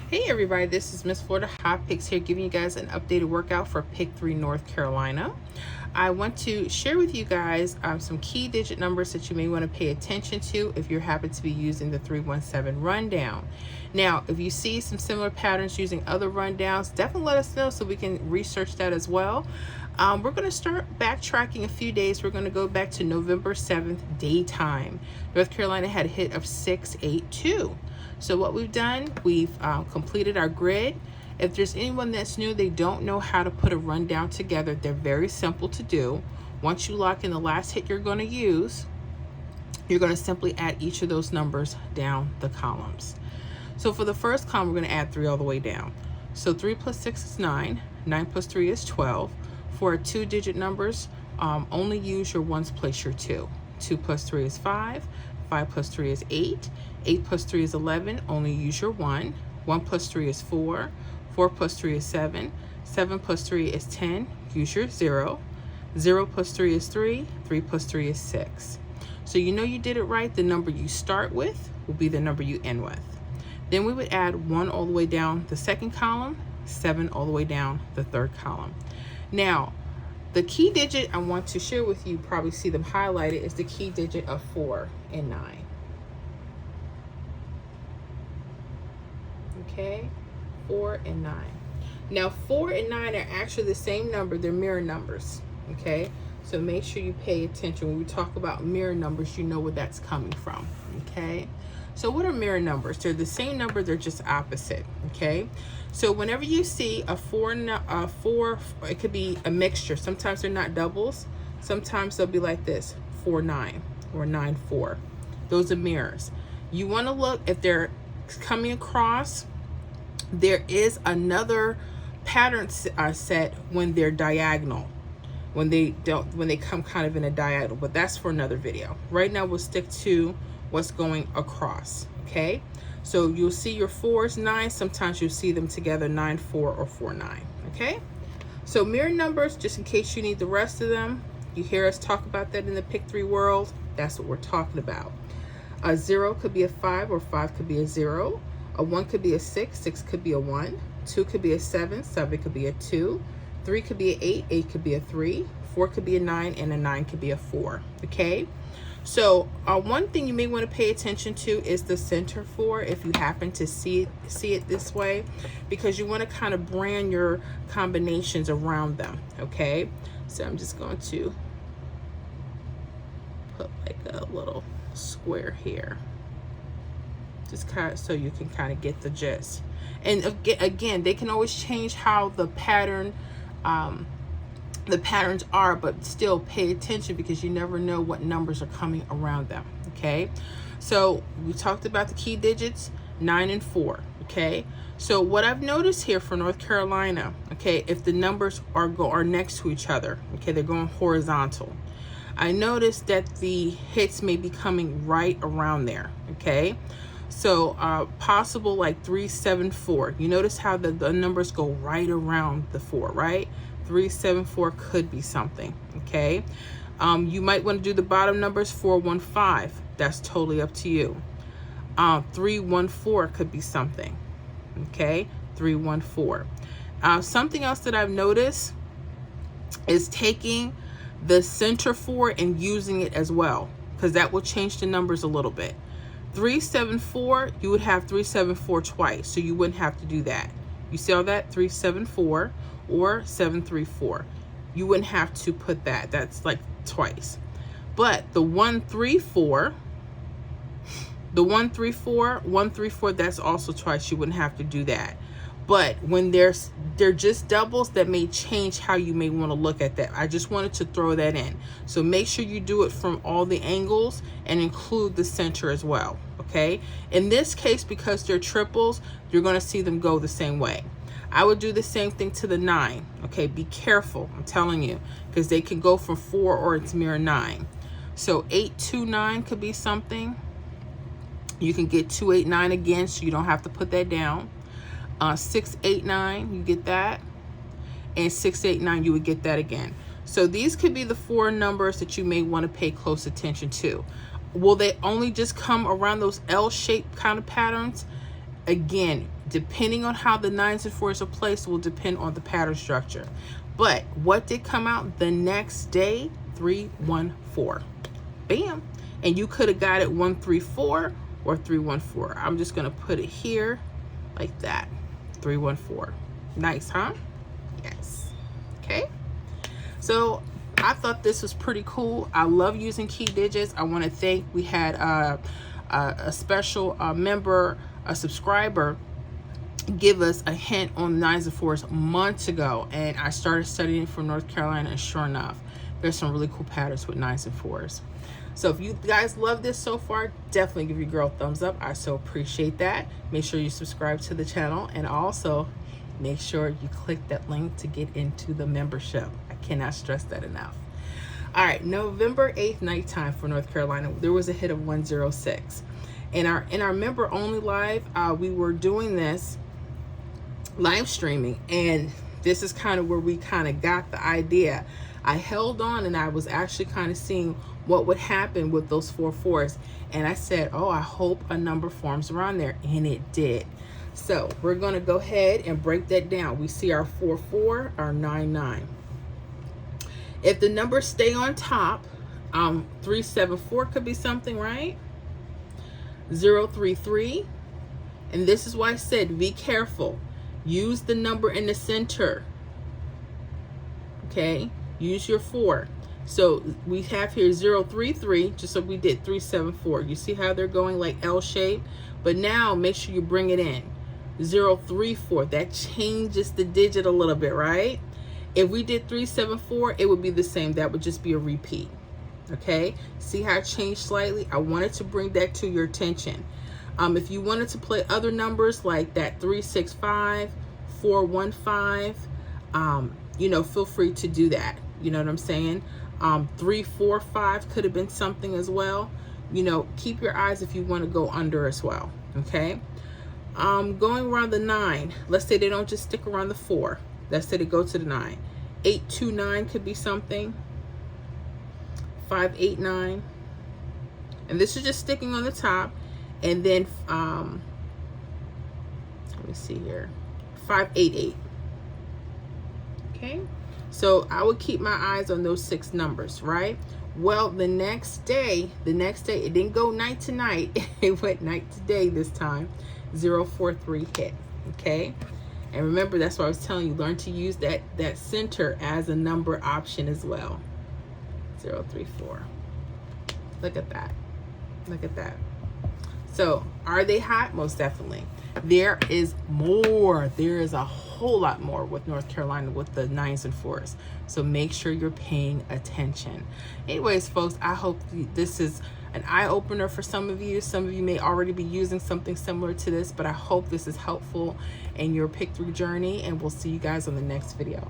Hey everybody, this is Miss Florida Hot Picks here, giving you guys an updated workout for Pick 3 North Carolina. I want to share with you guys some key digit numbers that you may want to pay attention to if you happen to be using the 317 rundown. Now, if you see some similar patterns using other rundowns, definitely let us know so we can research that as well. We're going to start backtracking a few days. We're going to go back to November 7th, daytime. North Carolina had a hit of 682. So what we've done, we've completed our grid. If there's anyone that's new, they don't know how to put a rundown together, they're very simple to do. Once you lock in the last hit you're going to use, you're going to simply add each of those numbers down the columns. So for the first column, we're going to add 3 all the way down. So 3 plus 6 is 9, 9 plus 3 is 12. For our 2-digit numbers, only use your ones place your 2. 2 plus 3 is 5, 5 plus 3 is 8, 8 plus 3 is 11, only use your 1. 1 plus 3 is 4, 4 plus 3 is 7, 7 plus 3 is 10, use your 0. 0 plus 3 is 3, 3 plus 3 is 6. So you know you did it right. The number you start with will be the number you end with. Then we would add 1 all the way down the second column, 7 all the way down the third column. Now, the key digit I want to share with you, probably see them highlighted, is the key digit of 4 and 9. Okay, 4 and 9. Now, 4 and 9 are actually the same number. They're mirror numbers. Okay, so make sure you pay attention. When we talk about mirror numbers, you know where that's coming from. Okay, so what are mirror numbers? They're the same number, they're just opposite. Okay, so whenever you see a 4, it could be a mixture. Sometimes they're not doubles. Sometimes they'll be like this, 4 9 or 9 4. Those are mirrors. You want to look if they're coming across. There is another pattern set when they're diagonal, when they come kind of in a diagonal, but that's for another video. Right now we'll stick to what's going across. Okay, so you'll see your 4s, 9s. Sometimes you'll see them together, 9 4 or 4 9. Okay, so mirror numbers, just in case you need the rest of them. You hear us talk about that in the Pick 3 world. That's what we're talking about. A 0 could be a 5, or 5 could be a 0. A 1 could be a 6, 6 could be a 1. 2 could be a 7, 7 could be a 2. 3 could be an 8, 8 could be a 3. 4 could be a 9, and a 9 could be a 4. Okay, so one thing you may want to pay attention to is the center 4, if you happen to see it this way, because you want to kind of brand your combinations around them. Okay, so I'm just going to put like a little square here, just kind of so you can kind of get the gist. And again, they can always change how the patterns are, but still pay attention because you never know what numbers are coming around them. Okay, so we talked about the key digits 9 and 4. Okay, so what I've noticed here for North Carolina, okay, if the numbers are next to each other, okay, they're going horizontal, I noticed that the hits may be coming right around there. Okay, so possible like 3 7 4. You notice how the numbers go right around the 4, right? 3 7 4 could be something. Okay, you might want to do the bottom numbers, 4 1 5. That's totally up to you. 3 1 4 could be something. Okay, 3 1 4. Something else that I've noticed is taking the center 4 and using it as well, because that will change the numbers a little bit. 3 7 4, you would have 3 7 4 twice, so you wouldn't have to do that. You see all that? 3 7 4 or 7 3 4. You wouldn't have to put that. That's like twice. But the 1 3 4, the 1 3 4, 1 3 4, that's also twice. You wouldn't have to do that. But when they're just doubles, that may change how you may want to look at that. I just wanted to throw that in. So make sure you do it from all the angles and include the center as well. Okay, in this case, because they're triples, you're going to see them go the same way. I would do the same thing to the 9. Okay, be careful, I'm telling you, because they can go from 4 or it's mirror 9. So 8 2 9 could be something. You can get 2 8 9 again, so you don't have to put that down. 6 8 9, you get that, and 6 8 9, you would get that again. So these could be the 4 numbers that you may want to pay close attention to. Will they only just come around those L-shaped kind of patterns? Again, depending on how the 9s and 4s are placed will depend on the pattern structure. But what did come out the next day? 314. Bam. And you could have got it 134 or 314. I'm just going to put it here like that. 314. Nice, huh? Yes. Okay. So I thought this was pretty cool. I love using key digits. I want to thank, we had a special member, a subscriber, give us a hint on 9s and 4s months ago, and I started studying for North Carolina, and sure enough, there's some really cool patterns with 9s and 4s. So if you guys love this so far, definitely give your girl a thumbs up. I so appreciate that. Make sure you subscribe to the channel, and also make sure you click that link to get into the membership. I cannot stress that enough. All right, November 8th nighttime for North Carolina, there was a hit of 106. In our member only live, we were doing this live streaming, and this is kind of where we kind of got the idea. I held on, and I was actually kind of seeing what would happen with those 4 4s, and I said, oh, I hope a number forms around there, and it did. So we're going to go ahead and break that down. We see our 4 4, our 9 9. If the numbers stay on top, 374 could be something, right? 033, and this is why I said be careful. Use the number in the center. Okay, use your 4. So we have here 033, just so we did 374. You see how they're going like L shape? But now make sure you bring it in. 034, that changes the digit a little bit, right? If we did 374, it would be the same. That would just be a repeat. Okay, see how it changed slightly? I wanted to bring that to your attention. If you wanted to play other numbers like that 365, 415, you know, feel free to do that. You know what I'm saying? 345 could have been something as well. You know, keep your eyes if you want to go under as well. Okay. Going around the 9, let's say they don't just stick around the 4. Let's say they go to the 9. 829 could be something. 589. And this is just sticking on the top. And then, let me see here. 588. Okay. So I would keep my eyes on those 6 numbers, right? Well, the next day, it didn't go night to night. It went night to day this time. 043 hit. Okay. And remember, that's what I was telling you. Learn to use that center as a number option as well. 034. Look at that. Look at that. So are they hot? Most definitely. There is more. There is a whole lot more with North Carolina with the 9s and 4s. So make sure you're paying attention. Anyways, folks, I hope this is an eye-opener for some of you. Some of you may already be using something similar to this, but I hope this is helpful in your pick-through journey, and we'll see you guys on the next video.